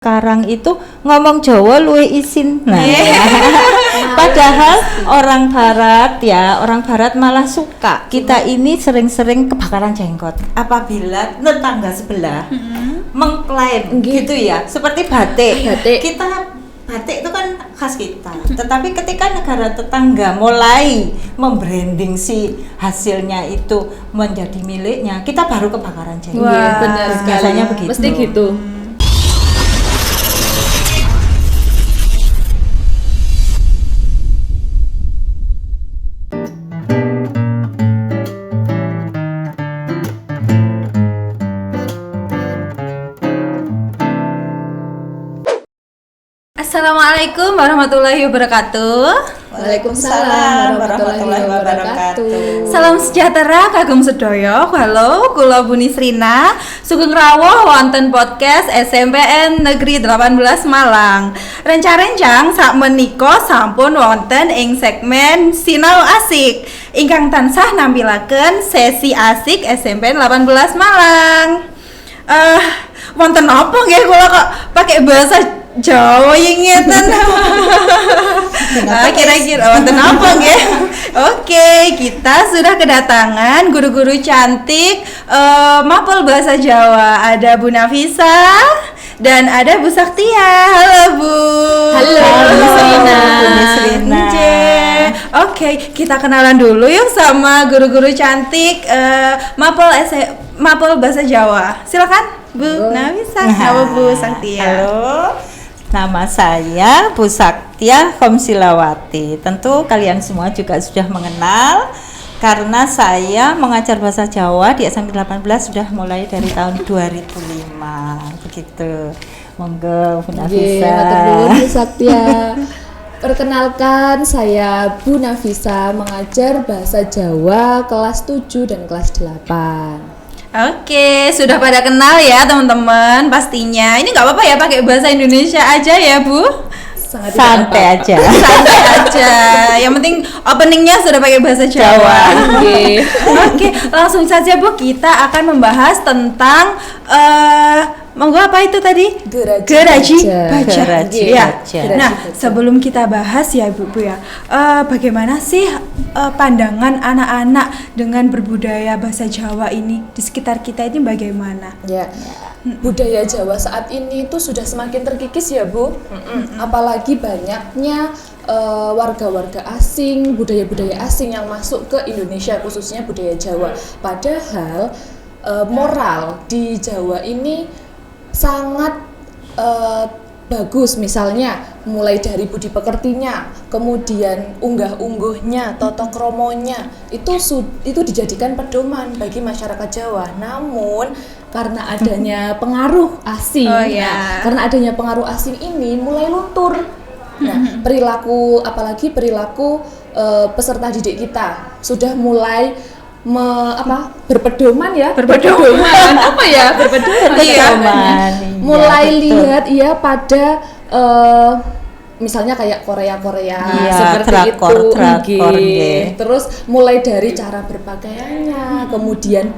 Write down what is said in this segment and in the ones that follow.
Sekarang itu ngomong Jawa luwih isin. Nah, padahal orang barat malah suka. Kita ini sering-sering kebakaran jenggot apabila tetangga sebelah mengklaim gitu ya, seperti batik. Kita batik itu kan khas kita. Tetapi ketika negara tetangga mulai membranding si hasilnya itu menjadi miliknya, kita baru kebakaran jenggot. Wah, benar sekali. Biasanya begitu. Mesti gitu. Assalamualaikum warahmatullahi wabarakatuh. Waalaikumsalam warahmatullahi wabarakatuh. Salam sejahtera kagum sedaya. Halo, kula Buni Srina sugeng rawuh wonten podcast SMPN Negeri 18 Malang. Renca-rencang sakmenika sampun wonten ing segmen Sinau Asik ingkang tansah nampilaken sesi asik SMPN 18 Malang. Wonten apa nggih kula kok pakai bahasa Jawa yang ngeten. Kira-kira wonten apa nggih? Oke, kita sudah kedatangan guru-guru cantik mapel bahasa Jawa. Ada Bu Nafisa dan ada Bu Saktia. Halo Bu. Halo Bu Srina. Oke, kita kenalan dulu yuk sama guru-guru cantik mapel bahasa Jawa. Silakan Bu Nafisa. Halo Bu Saktia. Halo. Nama saya Bu Saktia Komsilawati. Tentu kalian semua juga sudah mengenal karena saya mengajar bahasa Jawa di SMP 18 sudah mulai dari tahun 2005. Begitu. Monggo Bu Nafisa. Bu Saktia. Perkenalkan, saya Bu Nafisa, mengajar bahasa Jawa kelas 7 dan kelas 8. Oke, sudah pada kenal ya teman-teman pastinya. Ini nggak apa-apa ya pakai bahasa Indonesia aja ya Bu? Santai aja. Santai aja. Yang penting openingnya sudah pakai bahasa Jawa. Oke, langsung saja Bu, kita akan membahas tentang monggo apa itu tadi? Geraji baja. Nah, sebelum kita bahas ya Bu ya, bagaimana sih pandangan anak-anak dengan berbudaya bahasa Jawa ini di sekitar kita ini bagaimana? Ya, budaya Jawa saat ini itu sudah semakin terkikis ya Bu. Apalagi banyaknya warga-warga asing, budaya-budaya asing yang masuk ke Indonesia, khususnya budaya Jawa. Padahal moral di Jawa ini sangat bagus, misalnya mulai dari budi pekertinya, kemudian unggah-ungguhnya, tata kromonya, itu dijadikan pedoman bagi masyarakat Jawa. Namun karena adanya pengaruh asing, karena adanya pengaruh asing ini mulai luntur. Nah, apalagi perilaku peserta didik kita sudah mulai berpedoman mulai lihat ya pada misalnya kayak Korea seperti drakor. Terus mulai dari cara berpakaiannya, kemudian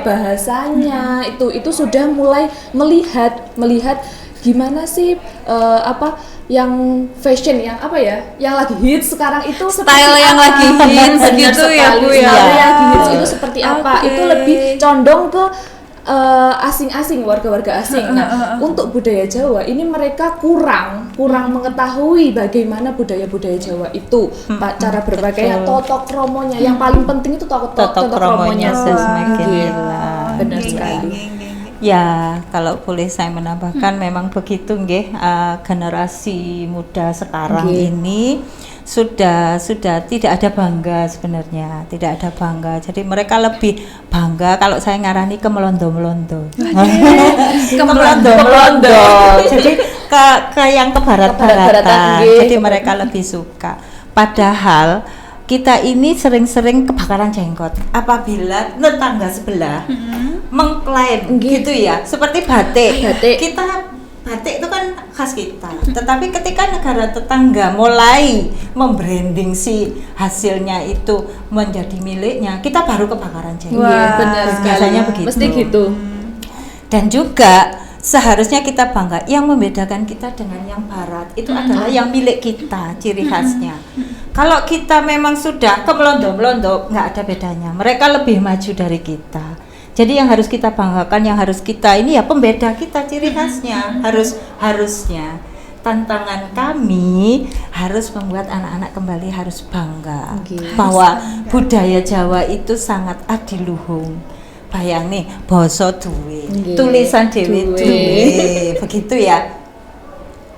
bahasanya itu sudah mulai melihat gimana sih yang fashion yang lagi hits sekarang itu style yang lagi hits gitu ya Bu ya. Yang lagi hits itu seperti apa? Itu lebih condong ke asing-asing, warga-warga asing. Nah, untuk budaya Jawa ini mereka kurang mengetahui bagaimana budaya-budaya Jawa itu, cara berpakaian, tata kromonya. Yang paling penting itu tata kromonya. Benar sekali. Ya, kalau boleh saya menambahkan memang begitu nggih, generasi muda sekarang ini sudah tidak ada bangga sebenarnya, tidak ada bangga. Jadi mereka lebih bangga kalau saya ngarani ke melondo-melondo. Jadi ke yang ke barat-baratan. Jadi mereka lebih suka. Padahal kita ini sering-sering kebakaran jenggot apabila tetangga sebelah mengklaim gitu ya, seperti batik. Kita batik itu kan khas kita. Tetapi ketika negara tetangga mulai membranding si hasilnya itu menjadi miliknya, kita baru kebakaran jenggot. Wah, benar sekali. Biasanya begitu. Mesti gitu. Dan juga seharusnya kita bangga. Yang membedakan kita dengan yang barat itu adalah yang milik kita, ciri khasnya. Kalau kita memang sudah kemelondo-melondo, nggak ada bedanya. Mereka lebih maju dari kita. Jadi yang harus kita banggakan, yang harus kita ini ya pembeda kita, ciri khasnya. Harusnya tantangan kami harus membuat anak-anak kembali harus bangga bahwa budaya Jawa itu sangat adiluhung. Bayang nih, basa duwe, tulisan dewe duwe, begitu ya.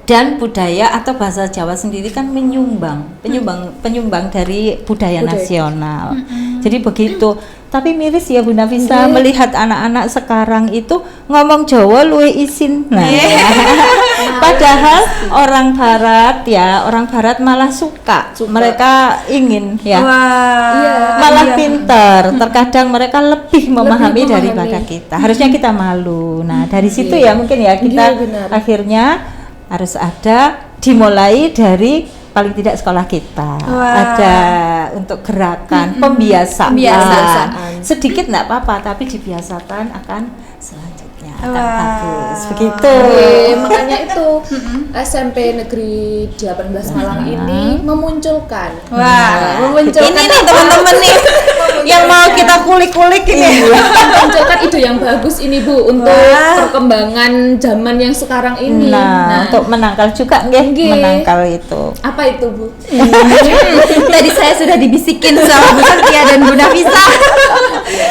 Dan budaya atau bahasa Jawa sendiri kan penyumbang dari budaya nasional. Jadi begitu. Tapi miris ya Bu Nafisa melihat anak-anak sekarang itu ngomong Jawa luwih isin. Nah, padahal orang barat malah suka. Mereka ingin ya. Malah pinter. Terkadang mereka lebih memahami daripada kita. Harusnya kita malu. Nah, dari situ ya mungkin ya kita akhirnya harus ada dimulai dari paling tidak sekolah kita ada untuk gerakan pembiasaan. Sedikit enggak apa-apa tapi dibiasakan akan selanjutnya akan bagus begitu. Makanya itu SMP Negeri 18 Malang ini memunculkan ini nih teman-teman nih yang mau kita kulik-kulik ini. Memunculkan ide yang bagus ini Bu untuk perkembangan zaman yang sekarang ini. Nah, untuk menangkal juga menangkal itu. Apa itu Bu? Tadi saya sudah dibisikin sama Bu Setia dan Bu Nafisa.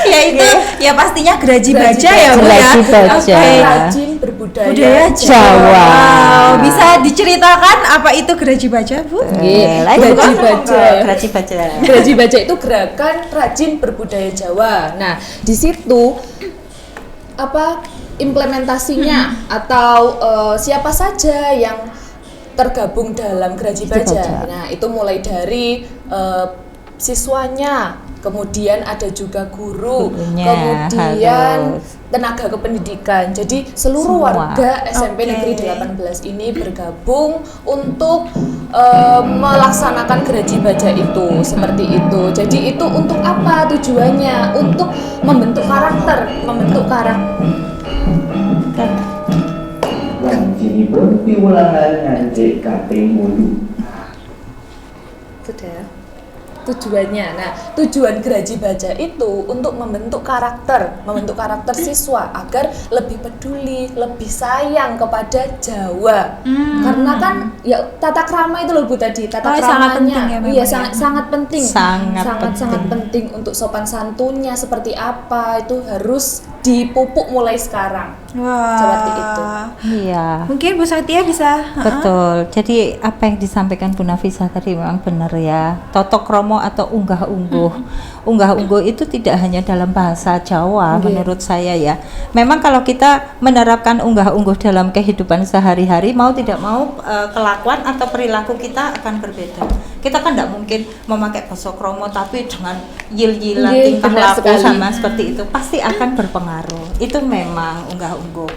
Yaitu ya pastinya Geraji Baja ya Bu ya. Geraji Baja. Rajin berbudaya Jawa. Bisa diceritakan apa itu Geraji Baja Bu? Geraji Baja. Geraji Baja itu gerakan rajin berbudaya Jawa. Nah, di situ apa implementasinya atau siapa saja yang tergabung dalam Geraji Baja. Nah, itu mulai dari siswanya, kemudian ada juga guru, kemudian tenaga kependidikan. Jadi seluruh warga SMP Negeri 18 ini bergabung untuk melaksanakan Geraji Baja itu, seperti itu. Jadi itu untuk apa tujuannya? Untuk membentuk karakter. Lanjinipun piwulangan ngancik kaping 8. Sudah. Tujuannya. Nah, tujuan Geraji Baja itu untuk membentuk karakter siswa agar lebih peduli, lebih sayang kepada Jawa. Karena kan ya tata krama itu loh Bu tadi, tata kramanya. Iya, sangat penting. Sangat penting untuk sopan santunnya seperti apa itu harus dipupuk mulai sekarang. Seperti itu. Iya. Mungkin Bu Setia bisa. Betul. Jadi apa yang disampaikan Bu Nafisa tadi memang benar ya. Toto kromo atau unggah-ungguh. Unggah-ungguh itu tidak hanya dalam bahasa Jawa menurut saya ya. Memang kalau kita menerapkan unggah-ungguh dalam kehidupan sehari-hari, mau tidak mau kelakuan atau perilaku kita akan berbeda. Kita kan tidak mungkin memakai basa kromo tapi dengan yil-yilan tingkah laku sama seperti itu pasti akan berpengaruh. Itu memang unggah-ungguh.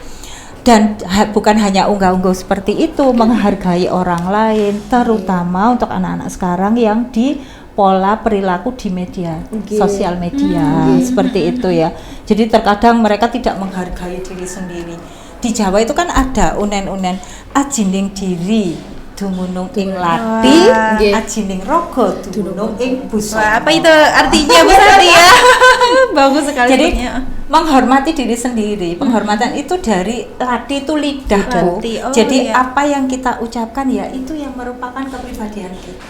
Dan bukan hanya unggah-ungguh seperti itu, menghargai orang lain, terutama untuk anak-anak sekarang yang di pola perilaku di media, sosial media, seperti itu ya. Jadi terkadang mereka tidak menghargai diri sendiri. Di Jawa itu kan ada unen-unen ajining diri dumunung ing lati, ajining rogo dumunung ing busana. Apa itu artinya Bu Setia? Bagus sekali. Jadi menghormati diri sendiri. Penghormatan itu dari lati itu lidah, Bu. Jadi apa yang kita ucapkan ya itu yang merupakan kepribadian kita.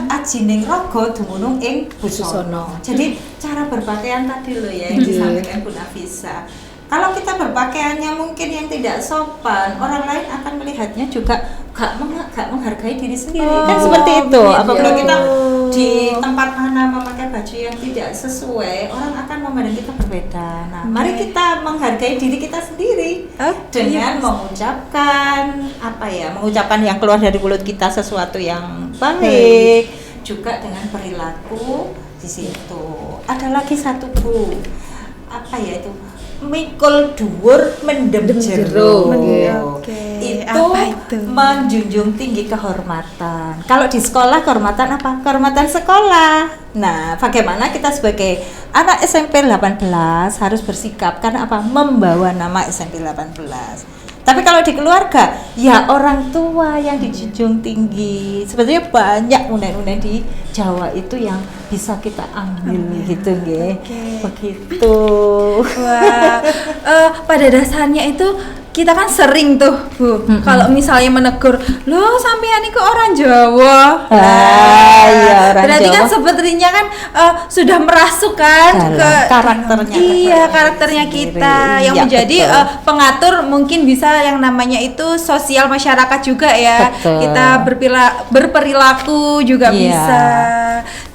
Ajining rogo dumunung ing busana. Jadi cara berpakaian tadi loh ya yang disampaikan Bu Nafisa. Kalau kita berpakaiannya mungkin yang tidak sopan, orang lain akan melihatnya juga gak menghargai diri sendiri. Kan seperti itu. Apabila kita di tempat mana memakai baju yang tidak sesuai, orang akan memandang kita berbeda. Nah, mari kita menghargai diri kita sendiri dengan mengucapkan yang keluar dari mulut kita sesuatu yang baik, juga dengan perilaku di situ. Ada lagi satu Bu, apa ya itu? Mikul dhuwur mendem jero. Itu itu? Menjunjung tinggi kehormatan. Kalau di sekolah kehormatan apa? Kehormatan sekolah. Nah, bagaimana kita sebagai anak SMP 18 harus bersikap karena apa? Membawa nama SMP 18. Tapi kalau di keluarga, ya orang tua yang dijunjung tinggi. Sebetulnya banyak unen-unen di Jawa itu yang bisa kita ambil gitu nggih. Begitu. Wah, pada dasarnya itu kita kan sering tuh Bu, kalau misalnya menegur, loh sampean ini ke orang Jawa. Iya, orang berarti Jawa. kan sepertinya kan sudah merasuk kan Dalam ke karakternya. Iya, karakternya kita sendiri. yang Ya, menjadi betul. pengatur mungkin bisa yang namanya itu sosial masyarakat juga ya. Betul. Kita berperilaku juga Iya. bisa.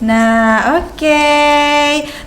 Nah, oke.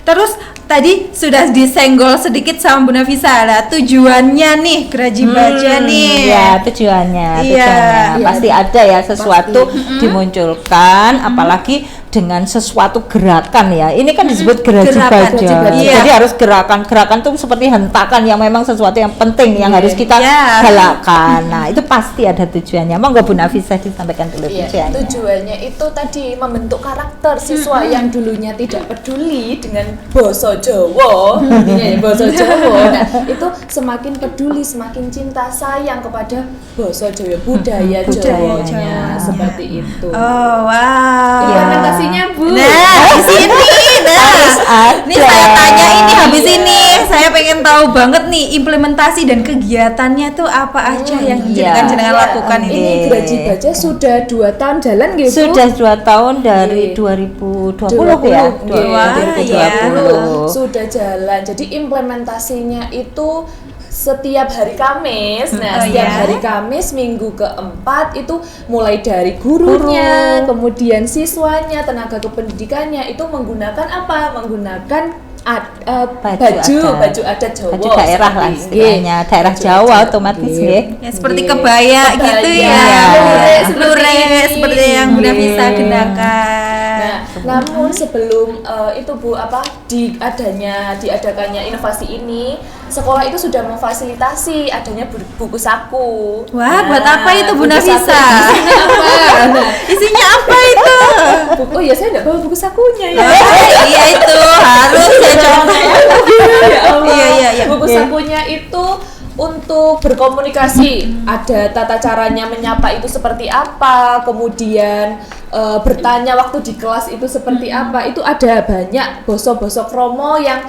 Terus tadi sudah disenggol sedikit sama Bu Nafisa lah tujuannya nih Geraji Baja nih. Ya, tujuannya. Iya. Tujuannya. Pasti ada ya sesuatu dimunculkan, apalagi dengan sesuatu gerakan ya. Ini kan disebut Geraji Gerakan. Baja. Geraji Baja. Jadi harus gerakan tuh seperti hentakan yang memang sesuatu yang penting yang harus kita Iya. galakkan. Nah, itu pasti ada tujuannya. Monggo Bu Nafisa disampaikan dulu Iya, tujuannya. tujuannya itu tadi membentuk karakter siswa yang dulunya tidak peduli dengan boso Jawa, intinya ya boso Jawa. Nah, itu semakin peduli, semakin cinta sayang kepada boso Jawa, budaya Budaya Jawanya, Jawa. seperti itu. Oh, wow. Implementasinya Bu. Nah, di sini. Harus ada. Ini saya tanya ini habis ini saya pengen tahu banget nih implementasi dan kegiatannya tuh apa aja yang iya. jenengan lakukan Ini ini. Geraji Baja sudah 2 tahun jalan gitu. Sudah 2 tahun dari Iya. 2020 ya. Wah, 2020. Sudah jalan. Jadi implementasinya itu setiap hari Kamis. Nah, Oh, setiap ya? hari Kamis minggu keempat itu mulai dari gurunya, kemudian siswanya, tenaga kependidikannya itu menggunakan apa? Menggunakan baju adat Jawa. Baju daerah lah seperti istilahnya, ini. daerah Baju Jawa adat. otomatis Iya. ya. Ya seperti Iya. kebaya gitu ya. Iya. Lurik seperti yang Bu Nafisa Iya. kenakan. Nah, namun sebelum itu Bu diadakannya inovasi ini, sekolah itu sudah memfasilitasi adanya buku saku. Wah, buat apa itu Bu buku Nafisa? saku isinya apa? Nah, Isinya apa itu? oh ya saya nggak bawa buku sakunya ya. Iya itu harus ya contoh. Ya Allah. Iya. Buku sakunya itu untuk berkomunikasi, ada tata caranya menyapa itu seperti apa, kemudian bertanya waktu di kelas itu seperti apa, itu ada banyak bosok-bosok kromo yang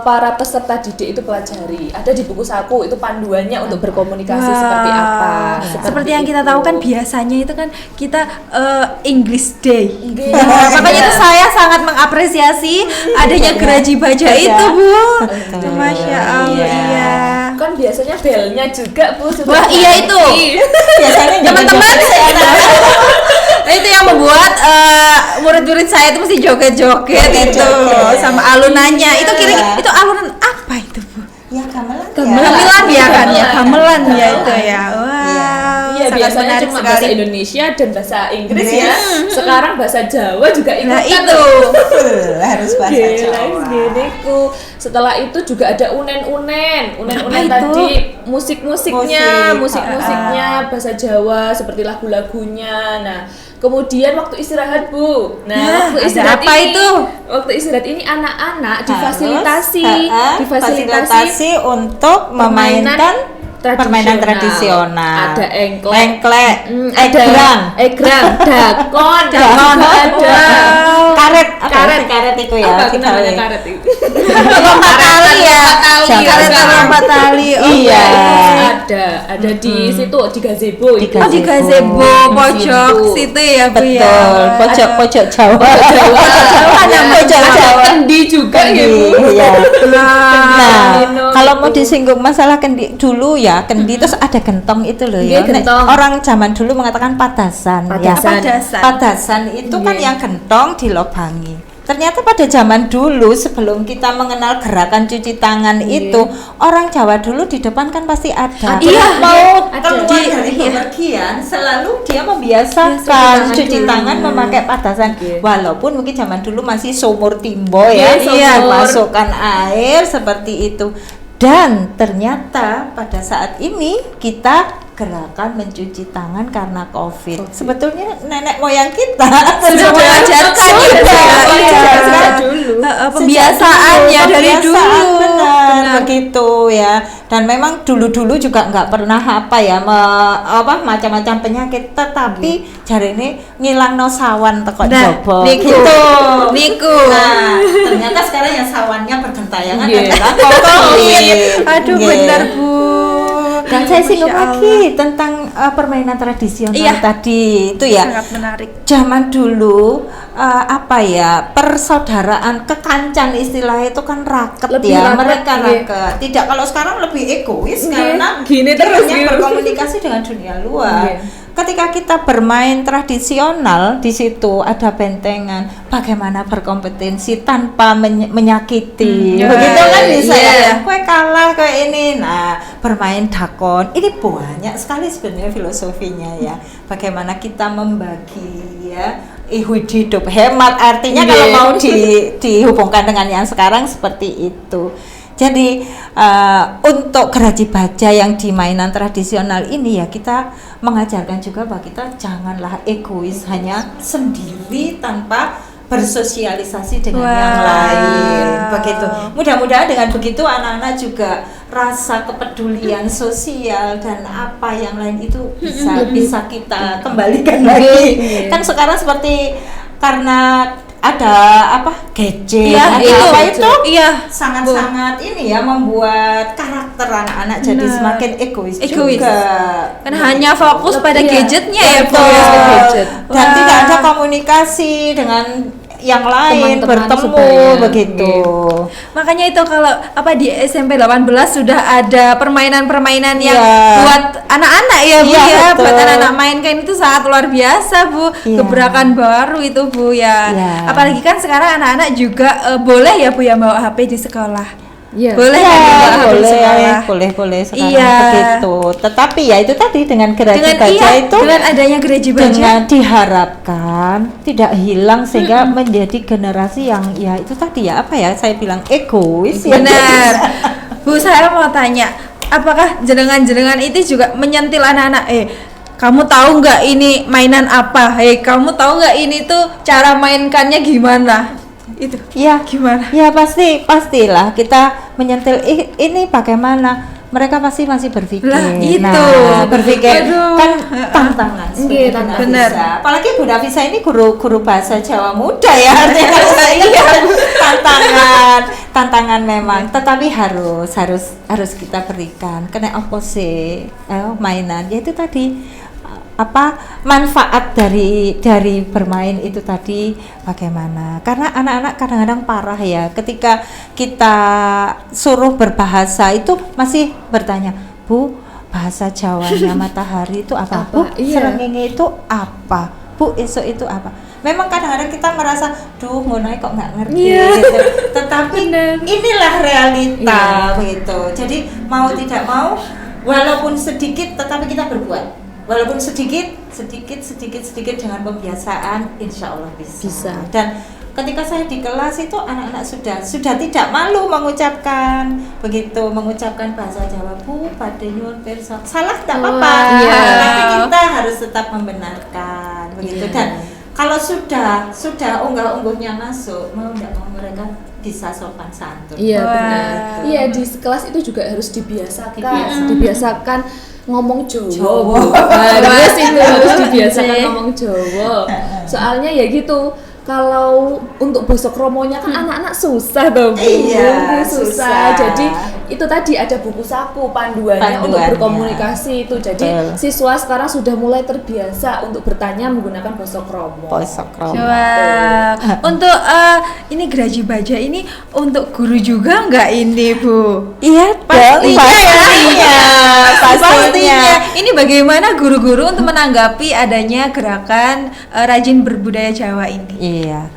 para peserta didik itu pelajari. Ada di buku saku itu panduannya untuk berkomunikasi seperti apa. Seperti yang kita tahu kan biasanya itu kan kita English Day. Iya. Nah, makanya itu saya sangat mengapresiasi adanya Geraji Baja itu Bu. Betul. Masya Allah. Iya. Kan biasanya belnya juga Bu sudah Wah iya itu. Biasanya Teman-teman itu yang membuat murid-murid saya itu mesti joget-joget itu sama alunannya. Itu kira-kira itu alunan apa itu Bu? ya gamelan. Gamelan ya kan ya, gamelan ya itu ya. Wow. Iya, sangat biasanya menarik cuma sekali. bahasa Indonesia dan bahasa Inggris ya. Sekarang bahasa Jawa juga ikutan. Nah itu. Harus bahasa Gila, Jawa. giniku. Setelah itu juga ada unen-unen Apa itu? tadi musiknya Musik. bahasa Jawa seperti lagu-lagunya. Nah, kemudian waktu istirahat Bu. Nah, Nah, waktu ada istirahat apa ini, itu? Waktu istirahat ini anak-anak Difasilitasi difasilitasi untuk memainkan permainan tradisional. Ada engklek, Engklek, ada egrang, dakon, ada karet, Karet. karet itu ya. apa kita namanya lihat. karet itu? Lompat tali ya. Karet lompat tali. Oh, Iya. Ada di situ di gazebo Di itu. Oh di gazebo pojok situ ya Bu ya. Betul, pojok Jawa. Ada pojok Jawa. Kendi juga ya Bu. Iya. Nah, Minum kalau gitu. mau disinggung masalah kendi dulu ya, kendi terus ada gentong itu loh ya. Iya, gentong. Nek orang zaman dulu mengatakan padasan. Ya. Padasan. Padasan itu kan yang gentong dilobangi. Ternyata pada zaman dulu sebelum kita mengenal gerakan cuci tangan itu, orang Jawa dulu di depan kan pasti ada. Iya, mau ada. keluar dari bepergian selalu dia membiasakan cuci tangan memakai padasan. Walaupun mungkin zaman dulu masih sumur timbo ya, Iya, sumur. masukkan air seperti itu. Dan ternyata pada saat ini kita gerakan mencuci tangan karena COVID. Sebetulnya nenek moyang kita Sudah mengajarkan mengajarkan dulu. Pembiasaan ya dari dulu. benar begitu ya. Dan memang dulu juga nggak pernah macam-macam penyakit, tetapi jari ini ngilangno sawan teko jobo niku. Nah, ternyata sekarang yang sawannya bergentayangan Iya. adalah COVID. Aduh Iya. benar Bu. Dan saya singgung Masya Allah. lagi tentang permainan tradisional Iya. tadi itu ya. Sangat menarik. Zaman dulu persaudaraan kekancan istilahnya itu kan raket Lebih ya, raket, mereka iya. raket. Tidak, kalau sekarang lebih egois Iya, karena gini dia terus hanya gitu. berkomunikasi dengan dunia luar. Iya. Ketika kita bermain tradisional, di situ ada bentengan, bagaimana berkompetensi tanpa menyakiti. Begitu kan bisa Iya. ya. Kue kalah kayak ini. Nah, bermain dakon. Ini banyak sekali sebenarnya filosofinya ya. Bagaimana kita membagi ya hidup hemat, artinya kalau mau dihubungkan dengan yang sekarang seperti itu. Jadi untuk geraji baja yang di mainan tradisional ini ya, kita mengajarkan juga bahwa kita janganlah egois hanya sendiri tanpa bersosialisasi dengan yang lain. Begitu. Mudah-mudahan dengan begitu anak-anak juga rasa kepedulian sosial dan apa yang lain itu bisa kita kembalikan lagi. Kan sekarang seperti karena ada gadget, Iya, itu Iya. sangat-sangat ini ya, membuat karakter anak-anak jadi Benar. semakin egois Egois. juga. Kan hanya fokus pada Iya. gadgetnya ya Bu. Betul. gadget. Dan Wah. tidak ada komunikasi dengan yang lain, Teman-teman bertemu sebaya. begitu. Makanya itu kalau di SMP 18 sudah ada permainan-permainan yang Iya. buat anak-anak ya Bu Iya, ya, betul. buat anak-anak mainkan itu sangat luar biasa Bu. Iya. Gebrakan baru itu Bu ya. Iya. Apalagi kan sekarang anak-anak juga boleh ya Bu ya bawa HP di sekolah. Iya. Boleh Ya, kan bawa HP di sekolah. boleh sekarang Iya. begitu. Tetapi ya itu tadi dengan geraji Dengan baja itu dengan adanya gereji baja. dengan diharapkan tidak hilang sehingga menjadi generasi yang ya itu tadi ya saya bilang egois ya. Benar. Bu, saya mau tanya, apakah jenengan-jenengan itu juga menyentil anak-anak? Kamu tahu nggak ini mainan apa? Kamu tahu nggak ini tuh cara mainkannya gimana? Itu Iya, gimana? ya pastilah kita menyentil ini bagaimana. Mereka pasti masih berpikir. Lah, itu. Berpikir Aduh. kan tantangan. Iya, sebenarnya Bu benar. Nafisa. Apalagi Bu Nafisa ini guru bahasa Jawa muda ya. Artinya kalau saya iya, tantangan memang. Tetapi harus kita berikan. Kena apa sih mainan? Yaitu tadi manfaat dari bermain itu tadi bagaimana, karena anak-anak kadang-kadang parah ya, ketika kita suruh berbahasa itu masih bertanya, Bu, bahasa Jawanya matahari itu apa? Bu, Iya. srengenge itu apa? Bu, esok itu apa? Memang kadang-kadang kita merasa, duh ngono kok nggak ngerti gitu. Tetapi inilah realita begitu. Jadi mau tidak mau, walaupun sedikit, tetapi kita berbuat. Walaupun sedikit dengan pembiasaan, insya Allah bisa. Dan ketika saya di kelas itu anak-anak sudah tidak malu mengucapkan bahasa Jawa. Bu, pada nyuwun pirsa. Salah tidak apa-apa. Iya. Tapi kita harus tetap membenarkan begitu. Dan kalau sudah unggah-ungguhnya masuk, mau tidak mau mereka bisa sopan santun. Iya Wah. benar. Iya di kelas itu juga harus dibiasakan ngomong Jawa. Bu. Harus itu harus dibiasakan ngomong Jawa. Soalnya ya gitu. Kalau untuk basa kromonya kan anak-anak susah tuh Bu. Iya, susah. susah. Jadi itu tadi ada buku saku panduannya untuk Panduannya. berkomunikasi itu. Jadi Betul. siswa sekarang sudah mulai terbiasa untuk bertanya menggunakan basa kromo. Wah, untuk ini geraji baja ini untuk guru juga nggak ini Bu? Iya, Pastinya pastinya. Ini bagaimana guru-guru untuk menanggapi adanya gerakan rajin berbudaya Jawa ini? Iya.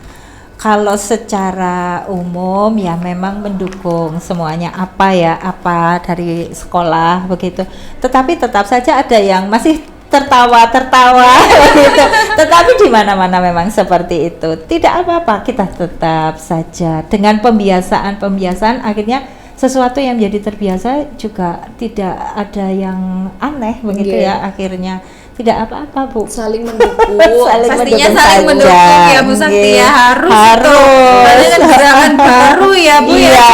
Kalau secara umum ya memang mendukung semuanya apa dari sekolah begitu. Tetapi tetap saja ada yang masih tertawa begitu. Tetapi di mana-mana memang seperti itu. Tidak apa-apa, kita tetap saja dengan pembiasaan akhirnya sesuatu yang menjadi terbiasa juga tidak ada yang aneh begitu Iya. ya, akhirnya tidak apa-apa Bu. Saling mendukung. Pastinya mendukung saling saja. mendukung ya Bu Sakti Nggih. ya, harus. Harus. Karena kan gerakan baru ya Bu ya, Iya.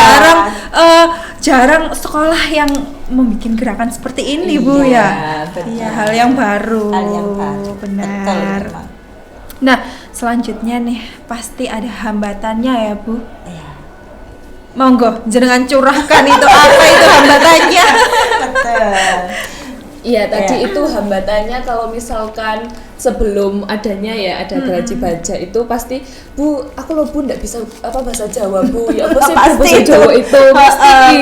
jarang sekolah yang membuat gerakan seperti ini Bu Iya, ya. betul. Iya, hal yang baru. Hal yang baru. Benar. Betul, memang. Nah, selanjutnya nih pasti ada hambatannya ya Bu. Iya. Monggo jenengan curahkan itu apa itu hambatannya? Betul. Iya, tadi Ya. itu hambatannya kalau misalkan sebelum adanya ya ada geraji baja itu pasti Bu, aku loh Bu nggak bisa bahasa Jawa Bu, ya apa sih Bu, Pasti bahasa itu. Jawa itu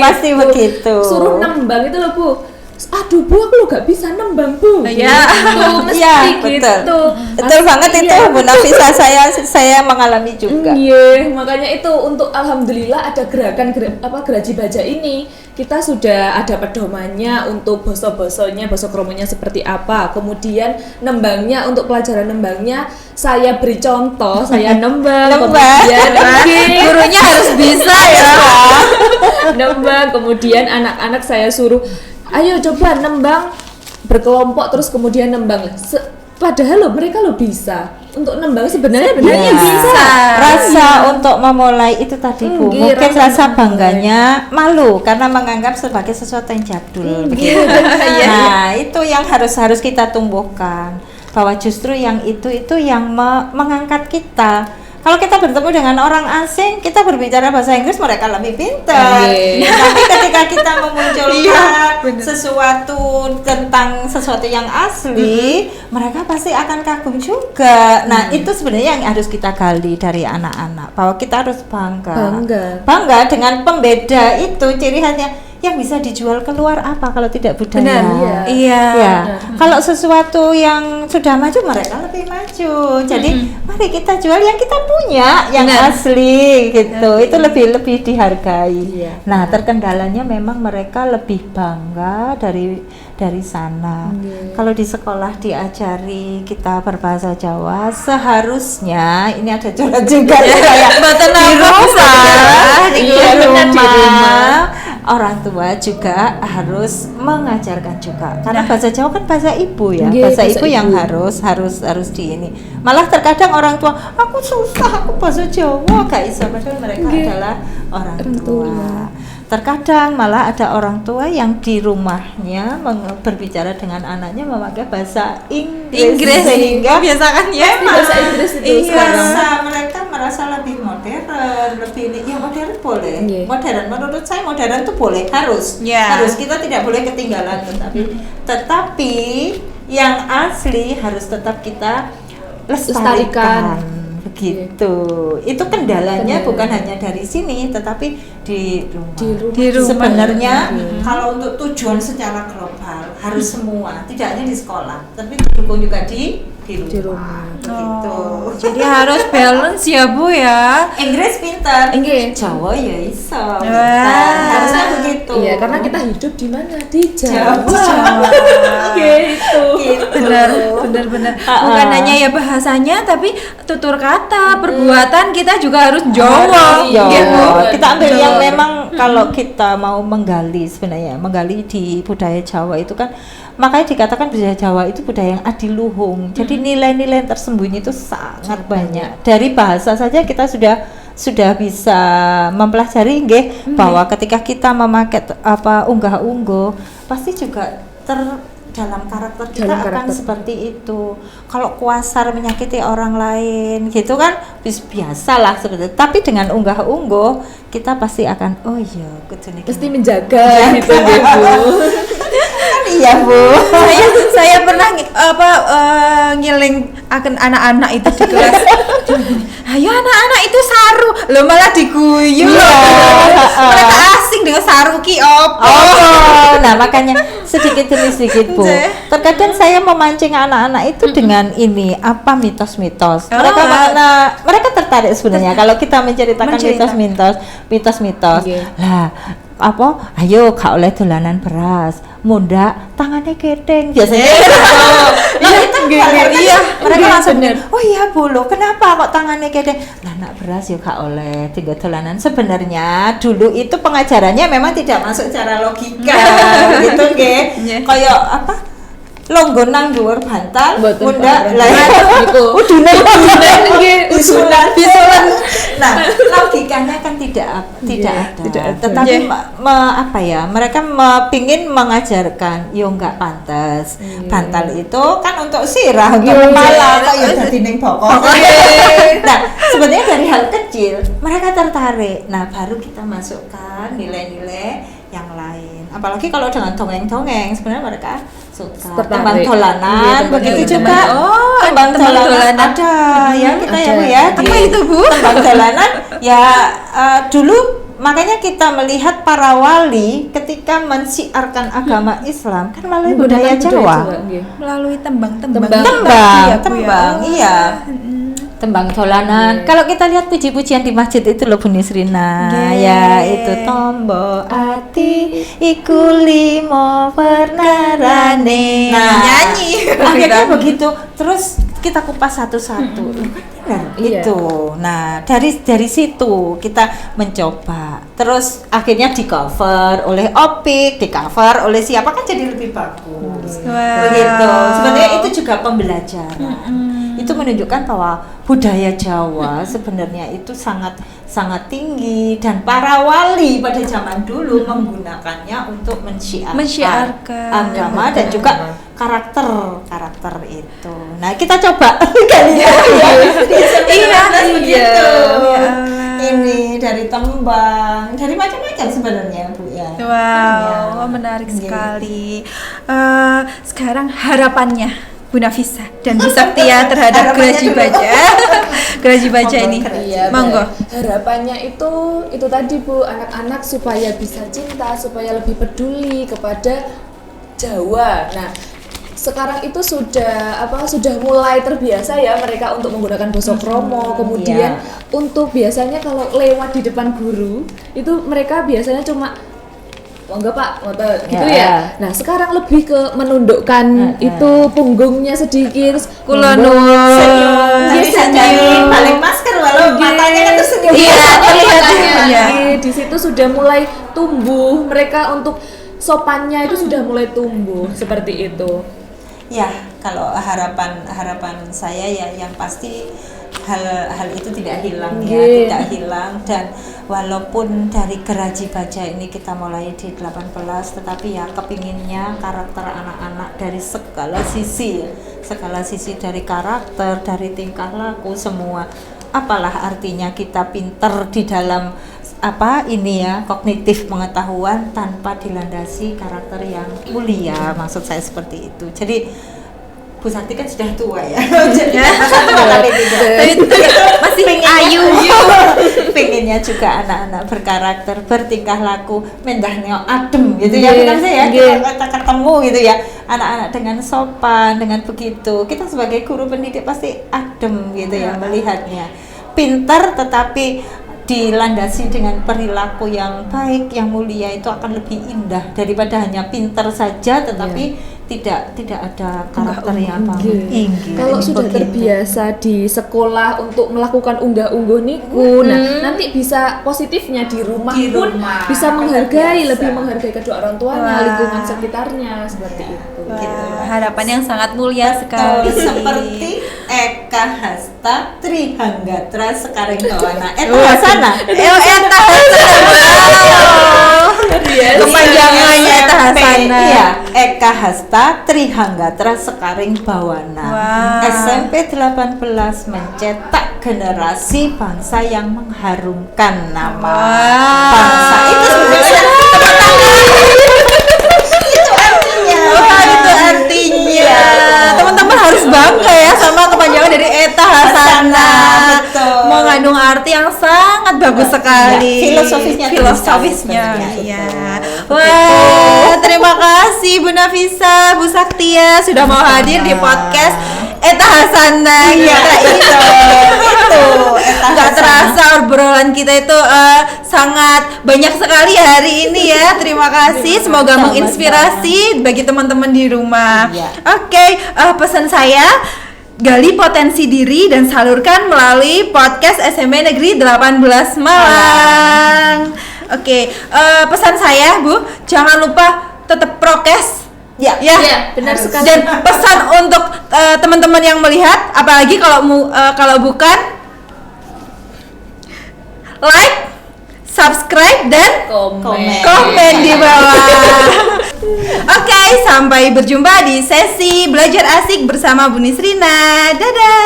Pasti begitu. Suruh nembang itu loh Bu, aduh Bu aku lo nggak bisa nembang Bu. Iya. Gitu, mesti Iya, gitu. Betul banget itu Iya. Bu Nafisa, saya mengalami juga. Iya, makanya itu untuk alhamdulillah ada geraji baja ini. Kita sudah ada pedomannya untuk boso-bosonya, boso kromonya seperti apa. Kemudian nembangnya, untuk pelajaran nembangnya saya beri contoh, saya nembang. Kemudian Gurunya harus bisa ya. nembang, kemudian anak-anak saya suruh ayo coba nembang berkelompok, terus kemudian nembang. Padahal loh mereka lo bisa untuk nembang sebenarnya Iya. bisa. Rasa untuk memulai itu tadi Bu, Nggih, mungkin rasa rasa bangganya malu karena menganggap sebagai sesuatu yang jadul begitu. Nah, itu yang harus kita tumbuhkan, bahwa justru yang itu yang mengangkat kita. Kalau kita bertemu dengan orang asing, kita berbicara bahasa Inggris, mereka lebih pintar. Tapi ketika kita memunculkan sesuatu tentang sesuatu yang asli, mereka pasti akan kagum juga. Nah, itu sebenarnya yang harus kita gali dari anak-anak, bahwa kita harus bangga dengan pembeda itu, ciri khasnya yang bisa dijual keluar apa kalau tidak budaya. Benar, iya. Ya. Kalau sesuatu yang sudah maju, mereka lebih maju. Jadi mari kita jual yang kita punya, yang Benar. asli gitu. Itu lebih dihargai. Iya. Nah, terkendalanya memang mereka lebih bangga dari sana. Kalau di sekolah diajari kita berbahasa Jawa, seharusnya ini ada curhat juga ya. Mboten Di apa-apa, rumah, Bu. di Iya, benar, di rumah, orang tua juga harus mengajarkan juga. Karena bahasa Jawa kan bahasa ibu ya. Nggih, Bahasa bahasa ibu yang ibu. harus di ini. Malah terkadang orang tua, aku susah, aku bahasa Jawa gak bisa, padahal mereka adalah orang tua. Terkadang malah ada orang tua yang di rumahnya berbicara dengan anaknya memakai bahasa Inggris sehingga biasakan ya. Bahasa Inggris itu sekarang. mereka merasa lebih modern, lebih ya modern boleh. Iya. Modern menurut saya modern tuh boleh, harus. Iya. Harus, kita tidak boleh ketinggalan, tetapi yang asli harus tetap kita lestarikan. Begitu. Itu kendalanya bukan hanya dari sini, tetapi di rumah. Di rumah. Sebenarnya kalau untuk tujuan secara global harus semua, tidak hanya di sekolah, tapi didukung juga di rumah. Begitu. Jadi harus balance ya Bu ya. Inggris pintar, Nggih. Jawa ya iso. Wah. Harusnya begitu. Iya, karena kita hidup di mana? Di Jawa. Jawa. Gitu. Benar. Bukan hanya ya bahasanya, tapi tutur kata, perbuatan kita juga harus Jawa. Iya, Gitu. kita ambil yang memang kalau kita mau menggali sebenarnya, menggali di budaya Jawa itu kan, makanya dikatakan budaya Jawa itu budaya yang adiluhung. Jadi nilai-nilai yang tersembunyi itu sangat banyak. Dari bahasa saja kita sudah bisa mempelajari nggih, bahwa ketika kita memakai unggah-ungguh pasti juga dalam karakter kita Dalam akan karakter. seperti itu. Kalau kuasar menyakiti orang lain gitu kan biasalah seperti itu. Tapi dengan unggah-ungguh kita pasti akan kudu niki. Mesti menjaga gitu Bu. Iya Bu. saya pernah ngiling akan anak-anak itu di kelas. Ayo anak-anak itu saru, lo malah diguyu. Mereka asing dengan saru ki opo. Nah makanya sedikit demi sedikit Bu. Terkadang saya memancing anak-anak itu dengan ini mitos-mitos. Mereka tertarik sebenarnya kalau kita menceritakan mitos-mitos. Lah apa ayo gak oleh dolanan beras, munda tangannya keteng biasanya. Nah, itu iya, mereka langsung oh iya Bu, loh kenapa kok tangannya keteng? Lah nak beras ya gak oleh tinggal dolanan. Sebenarnya dulu itu pengajarannya memang tidak masuk secara logika gitu nggih. Kayak apa? Longgo nang dhuwur bantal, munda lah gitu. Udunan nggih, usulan. Nah, logikanya kan tidak ada. Tetapi apa ya? Mereka pingin mengajarkan yo enggak pantas. Bantal itu kan untuk sirah, untuk kepala, kok ya dadi ning bokong. Nah, sebenarnya dari hal kecil mereka tertarik. Nah, baru kita masukkan nilai-nilai yang lain. Apalagi kalau dengan dongeng-dongeng sebenarnya mereka suka. Tembang dolanan, begitu juga. Tembang dolanan ada ya kita ya Bu ya. Apa itu Bu? Tembang dolanan ya dulu makanya kita melihat para wali ketika mensiarkan agama Islam kan melalui budaya Jawa. Melalui tembang-tembang. Tembang, iya. Tembang dolanan. Kalau kita lihat puji-pujian di masjid itu loh Bu Nisrina. Ya, itu tombo ati iku limo pernarane. Nah, nyanyi. Akhirnya begitu. Terus kita kupas satu-satu. Itu. Nah, dari situ kita mencoba. Terus akhirnya di cover oleh Opik, di cover oleh siapa kan jadi lebih bagus. Begitu. Sebenarnya itu juga pembelajaran. Itu menunjukkan bahwa budaya Jawa sebenarnya itu sangat tinggi dan para wali pada zaman dulu menggunakannya untuk mensyiarkan agama dan juga karakter itu. Nah, kita coba kali ya. Iya. Ini dari tembang, dari macam-macam sebenarnya Bu ya. Wow, menarik sekali. Sekarang harapannya Bu Nafisa dan Bu Saktia terhadap Geraji Baja ini. Iya, monggo. Harapannya itu tadi Bu, anak-anak supaya bisa cinta, supaya lebih peduli kepada Jawa. Nah, sekarang itu sudah mulai terbiasa ya mereka untuk menggunakan basa kromo. Kemudian untuk biasanya kalau lewat di depan guru itu mereka biasanya cuma monggo Pak, gitu ya. Nah, sekarang lebih ke menundukkan itu punggungnya sedikit. Kula nuwun. Bisa jadi balik masker walau matanya kan tersenyum. Iya, di situ sudah mulai tumbuh. Mereka untuk sopannya itu sudah mulai tumbuh seperti itu. Ya, kalau harapan saya ya yang pasti hal itu tidak hilang tidak hilang. Dan walaupun dari Geraji Baja ini kita mulai di 18, tetapi ya kepinginnya karakter anak-anak dari segala sisi dari karakter, dari tingkah laku semua. Apalah artinya kita pinter di dalam kognitif pengetahuan tanpa dilandasi karakter yang mulia, maksud saya seperti itu. Jadi Bu Sakti kan sudah tua ya. Jadi masih ayu. Pengennya juga anak-anak berkarakter, bertingkah laku, mendahnya adem gitu ya. Bukan saya kita ketemu gitu ya. Anak-anak dengan sopan, dengan begitu. Kita sebagai guru pendidik pasti adem gitu ya melihatnya. Pintar tetapi dilandasi dengan perilaku yang baik, yang mulia, itu akan lebih indah daripada hanya pintar saja tetapi tidak ada karakter yang tinggi. Kalau sudah terbiasa di sekolah untuk melakukan unggah-ungguh niku, nah nanti bisa positifnya di rumah pun bisa menghargai, lebih menghargai kedua orang tuanya, lingkungan sekitarnya seperti itu. Harapan yang sangat mulia sekali. Seperti Eka Hasta Trihanggatra Sekaring Bawana. Eta Hasana. Eta kepanjangannya Eta Hasana. Iya, Eka Hasta Trihanggatra Sekaring Bawana. SMP 18 mencetak generasi bangsa yang mengharumkan nama bangsa. Itu sebenarnya itu artinya teman-teman harus bangga ya sama kepanjangan dari Eta Hasana. Mengandung arti yang sangat bagus sekali. Filosofisnya. Iya. Wah, terima kasih Bu Nafisa, Bu Saktia sudah mau hadir di podcast Eta Hasanah ya itu nggak terasa obrolan kita itu sangat banyak sekali hari ini ya. Terima kasih, semoga menginspirasi bagi teman-teman di rumah. Iya. Oke, pesan saya, gali potensi diri dan salurkan melalui podcast SMP Negeri 18 Malang. Oke, pesan saya Bu, jangan lupa tetap prokes. Ya, Iya, benar sekali. Dan pesan untuk teman-teman yang melihat, apalagi kalau bukan like, subscribe dan komen di bawah. Oke, sampai berjumpa di sesi belajar asik bersama Bu Nisrina. Dadah.